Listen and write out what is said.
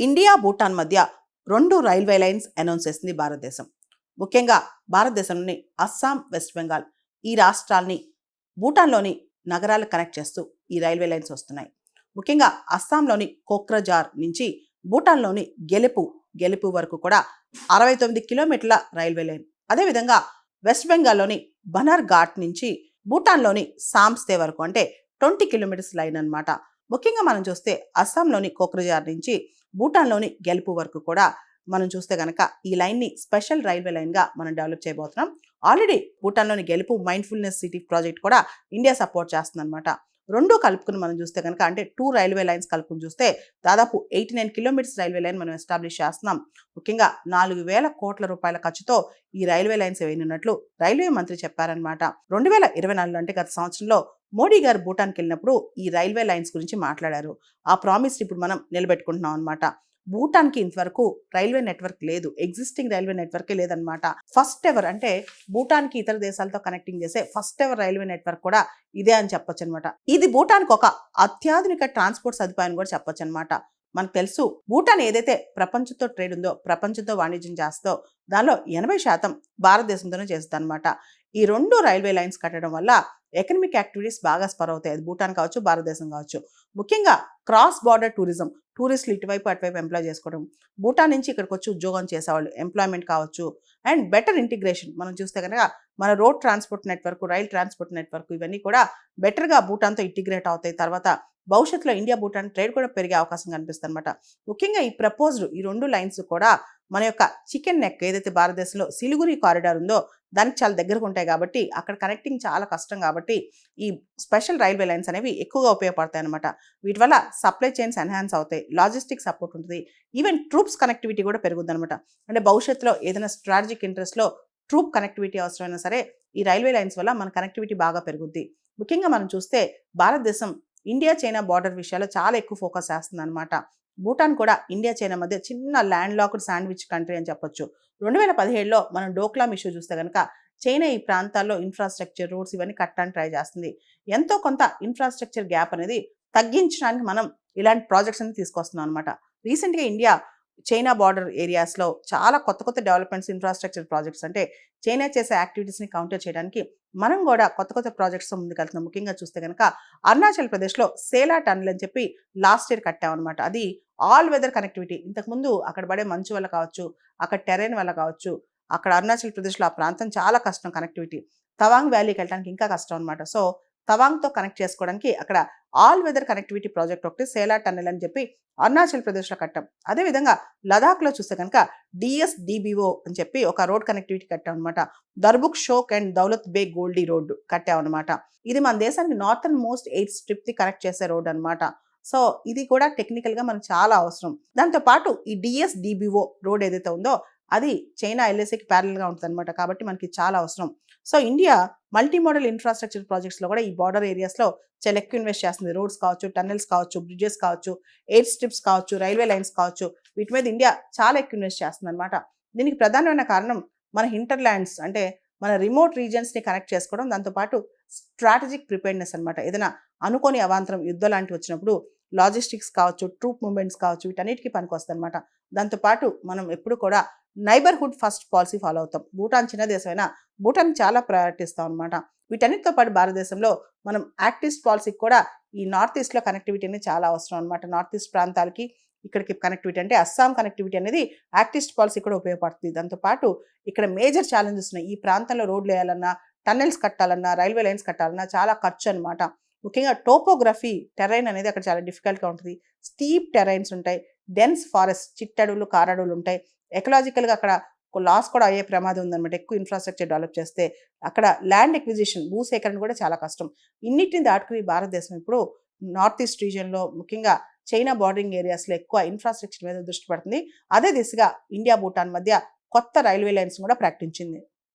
India Bhutan మధ్య 2 railway lines announce చేసింది భారతదేశం. ముఖ్యంగా భారతదేశంలోని అస్సాం, వెస్ట్ బెంగాల్ ఈ రాష్ట్రాల్ని భూటాన్లోని నగరాలు కనెక్ట్ చేస్తూ ఈ రైల్వే లైన్స్ వస్తున్నాయి. ముఖ్యంగా అస్సాంలోని కోక్రజార్ నుంచి భూటాన్లోని గెలుపు వరకు కూడా 69 కిలోమీటర్ల రైల్వే లైన్. అదేవిధంగా వెస్ట్ బెంగాల్లోని బనర్ ఘాట్ నుంచి భూటాన్లోని సాంస్తే వరకు అంటే 20 కిలోమీటర్స్ లైన్ అన్నమాట. ముఖ్యంగా మనం చూస్తే అస్సాంలోని కోక్రజార్ నుంచి భూటాన్లోని గెలుపు వరకు కూడా మనం చూస్తే కనుక ఈ లైన్ని స్పెషల్ రైల్వే లైన్గా మనం డెవలప్ చేయబోతున్నాం. ఆల్రెడీ భూటాన్లోని గెలుపు మైండ్ఫుల్నెస్ సిటీ ప్రాజెక్ట్ కూడా ఇండియా సపోర్ట్ చేస్తుందన్నమాట. రెండు కలుపుకుని మనం చూస్తే కనుక అంటే 2 రైల్వే లైన్స్ కలుపుకుని చూస్తే దాదాపు 89 కిలోమీటర్స్ రైల్వే లైన్ మనం ఎస్టాబ్లిష్ చేస్తున్నాం. ముఖ్యంగా 4,000 కోట్ల రూపాయల ఖర్చుతో ఈ రైల్వే లైన్స్ వేయనున్నట్లు రైల్వే మంత్రి చెప్పారనమాట. 2024 అంటే గత సంవత్సరంలో మోడీ గారు భూటాన్కి వెళ్ళినప్పుడు ఈ రైల్వే లైన్స్ గురించి మాట్లాడారు. ఆ ప్రామిస్ ఇప్పుడు మనం నిలబెట్టుకుంటున్నాం అనమాట. భూటాన్కి ఇంతవరకు రైల్వే నెట్వర్క్ లేదు, ఎగ్జిస్టింగ్ రైల్వే నెట్వర్కే లేదనమాట. ఫస్ట్ ఎవర్ అంటే భూటాన్కి ఇతర దేశాలతో కనెక్టింగ్ చేసే ఫస్ట్ ఎవర్ రైల్వే నెట్వర్క్ కూడా ఇదే అని చెప్పొచ్చు అనమాట. ఇది భూటాన్కి ఒక అత్యాధునిక ట్రాన్స్పోర్ట్ సదుపాయం కూడా చెప్పొచ్చు అనమాట. మనకు తెలుసు భూటాన్ ఏదైతే ప్రపంచంతో ట్రేడ్ ఉందో, ప్రపంచంతో వాణిజ్యం చేస్తుందో దానిలో 80% భారతదేశంతోనే చేస్తుంది అనమాట. ఈ 2 రైల్వే లైన్స్ కట్టడం వల్ల ఎకనమిక్ యాక్టివిటీస్ బాగా స్పర్ అవుతాయి. అది భూటాన్ కావచ్చు, భారతదేశం కావచ్చు. ముఖ్యంగా క్రాస్ బార్డర్ టూరిజం, టూరిస్టులు ఇటువైపు అటువైపు ఎంప్లాయ్ చేసుకోవడం, భూటాన్ నుంచి ఇక్కడికి వచ్చి ఉద్యోగం చేసేవాళ్ళు ఎంప్లాయ్మెంట్ కావచ్చు, అండ్ బెటర్ ఇంటిగ్రేషన్. మనం చూస్తే కనుక మన road transport network, rail transport network ఇవన్నీ కూడా బెటర్గా భూటాన్తో ఇంటిగ్రేట్ అవుతాయి. తర్వాత భవిష్యత్తులో ఇండియా భూటాన్ ట్రేడ్ కూడా పెరిగే అవకాశం కనిపిస్తుంది అనమాట. ముఖ్యంగా ఈ ప్రపోజ్డ్ ఈ 2 లైన్స్ కూడా మన యొక్క చికెన్ నెక్ ఏదైతే భారతదేశంలో సిలిగురి కారిడార్ ఉందో దానికి చాలా దగ్గరకు ఉంటాయి కాబట్టి అక్కడ కనెక్టింగ్ చాలా కష్టం కాబట్టి ఈ స్పెషల్ రైల్వే లైన్స్ అనేవి ఎక్కువగా ఉపయోగపడతాయి అనమాట. వీటి వల్ల సప్లై చైన్స్ ఎన్హాన్స్ అవుతాయి, లాజిస్టిక్ సపోర్ట్ ఉంటుంది, ఈవెన్ ట్రూప్స్ కనెక్టివిటీ కూడా పెరుగుద్ది అనమాట. అంటే భవిష్యత్తులో ఏదైనా స్ట్రాటజిక్ ఇంట్రెస్ట్లో ట్రూప్ కనెక్టివిటీ అవసరమైనా సరే ఈ రైల్వే లైన్స్ వల్ల మన కనెక్టివిటీ బాగా పెరుగుద్ది. ముఖ్యంగా మనం చూస్తే భారతదేశం ఇండియా చైనా బార్డర్ విషయాల్లో చాలా ఎక్కువ ఫోకస్ చేస్తుంది అనమాట. భూటాన్ కూడా ఇండియా చైనా మధ్య చిన్న ల్యాండ్ లాక్డ్ శాండ్విచ్ కంట్రీ అని చెప్పొచ్చు. 2017లో మనం డోక్లాం ఇష్యూ చూస్తే కనుక చైనా ఈ ప్రాంతాల్లో ఇన్ఫ్రాస్ట్రక్చర్, రోడ్స్ ఇవన్నీ కట్టడానికి ట్రై చేస్తుంది. ఎంతో కొంత ఇన్ఫ్రాస్ట్రక్చర్ గ్యాప్ అనేది తగ్గించడానికి మనం ఇలాంటి ప్రాజెక్ట్స్ అనేది తీసుకొస్తున్నాం అనమాట. రీసెంట్గా ఇండియా చైనా బార్డర్ ఏరియాస్లో చాలా కొత్త డెవలప్మెంట్స్, ఇన్ఫ్రాస్ట్రక్చర్ ప్రాజెక్ట్స్ అంటే చైనా చేసే యాక్టివిటీస్ని కౌంటర్ చేయడానికి మనం కూడా కొత్త ప్రాజెక్ట్స్తో ముందుకెళ్తున్నాం. ముఖ్యంగా చూస్తే కనుక అరుణాచల్ ప్రదేశ్లో సేలా టన్నెల్ అని చెప్పి లాస్ట్ ఇయర్ కట్టామన్నమాట. అది ఆల్ వెదర్ కనెక్టివిటీ. ఇంతకుముందు అక్కడ పడే మంచు వల్ల కావచ్చు, అక్కడ టెరైన్ వల్ల కావచ్చు, అక్కడ అరుణాచల్ ప్రదేశ్లో ఆ ప్రాంతం చాలా కష్టం కనెక్టివిటీ. తవాంగ్ వ్యాలీకి వెళ్ళడానికి ఇంకా కష్టం అనమాట. సో తవాంగ్తో కనెక్ట్ చేసుకోవడానికి అక్కడ ఆల్ వెదర్ కనెక్టివిటీ ప్రాజెక్ట్ ఒకటి సేలా టన్నెల్ అని చెప్పి అరుణాచల్ ప్రదేశ్లో కట్టాం. అదేవిధంగా లదాఖ్లో చూస్తే కనుక DSDBO అని చెప్పి ఒక రోడ్ కనెక్టివిటీ కట్టాం అనమాట. దర్బుక్ షోక్ అండ్ దౌలత్ బే గోల్డీ రోడ్డు కట్టామన్నమాట. ఇది మన దేశానికి నార్థన్ మోస్ట్ 8 స్ట్రిప్ని కనెక్ట్ చేసే రోడ్ అనమాట. సో ఇది కూడా టెక్నికల్గా మనకు చాలా అవసరం. దాంతోపాటు ఈ DSDBO రోడ్ ఏదైతే ఉందో అది చైనా LACకి ప్యారల్గా ఉంటుంది అనమాట. కాబట్టి మనకి చాలా అవసరం. So India multi modal infrastructure ప్రాజెక్ట్స్లో కూడా ఈ బార్డర్ ఏరియాస్లో చాలా ఎక్కువ ఇన్వెస్ట్ చేస్తుంది. రోడ్స్ కావచ్చు, టన్నెల్స్ కావచ్చు, బ్రిడ్జెస్ కావచ్చు, ఎయిర్ స్ట్రిప్స్ కావచ్చు, రైల్వే లైన్స్ కావచ్చు, వీటి మీద ఇండియా చాలా ఎక్కువ ఇన్వెస్ట్ చేస్తుంది అనమాట. దీనికి ప్రధానమైన కారణం మన హింటర్లాండ్స్ అంటే మన రిమోట్ రీజియన్స్ని కనెక్ట్ చేసుకోవడం, దాంతోపాటు స్ట్రాటజిక్ ప్రిపేర్నెస్ అనమాట. ఏదైనా అనుకోని అవాంతరం, యుద్ధం లాంటివి వచ్చినప్పుడు లాజిస్టిక్స్ కావచ్చు, ట్రూప్ మూవ్మెంట్స్ కావచ్చు, వీటన్నిటికీ పనికొస్తుంది అనమాట. దాంతోపాటు మనం ఎప్పుడు కూడా నైబర్హుడ్ ఫస్ట్ పాలసీ ఫాలో అవుతాం. భూటాన్ చిన్న దేశమైనా భూటాన్ చాలా ప్రయారిటీ ఇస్తాం అనమాట. వీటన్నిటితో పాటు భారతదేశంలో మనం యాక్ట్ ఈస్ట్ పాలసీకి కూడా ఈ నార్త్ ఈస్ట్లో కనెక్టివిటీ అనేది చాలా అవసరం అనమాట. నార్త్ ఈస్ట్ ప్రాంతాలకి ఇక్కడికి కనెక్టివిటీ అంటే అస్సాం కనెక్టివిటీ అనేది యాక్ట్ ఈస్ట్ పాలసీ కూడా ఉపయోగపడుతుంది. దాంతోపాటు ఇక్కడ మేజర్ ఛాలెంజెస్ ఉన్నాయి. ఈ ప్రాంతంలో రోడ్లు వేయాలన్నా, టన్నెల్స్ కట్టాలన్నా, రైల్వే లైన్స్ కట్టాలన్నా చాలా ఖర్చు అనమాట. ముఖ్యంగా టోపోగ్రఫీ, టెరైన్ అనేది అక్కడ చాలా డిఫికల్ట్గా ఉంటుంది. స్టీప్ టెరైన్స్ ఉంటాయి, డెన్స్ ఫారెస్ట్, చిట్టడులు, కారడులు ఉంటాయి. ఎకలాజికల్గా అక్కడ లాస్ కూడా అయ్యే ప్రమాదం ఉందన్నమాట. ఎక్కువ ఇన్ఫ్రాస్ట్రక్చర్ డెవలప్ చేస్తే అక్కడ ల్యాండ్ ఎక్విజిషన్, భూసేకరణ కూడా చాలా కష్టం. ఇన్నిటిని దాటుకుని భారతదేశం ఇప్పుడు నార్త్ ఈస్ట్ రీజియన్లో ముఖ్యంగా చైనా బార్డరింగ్ ఏరియాస్లో ఎక్కువ ఇన్ఫ్రాస్ట్రక్చర్ మీద దృష్టి పడుతుంది. అదే దిశగా ఇండియా భూటాన్ మధ్య కొత్త రైల్వే లైన్స్ కూడా ప్రకటించింది.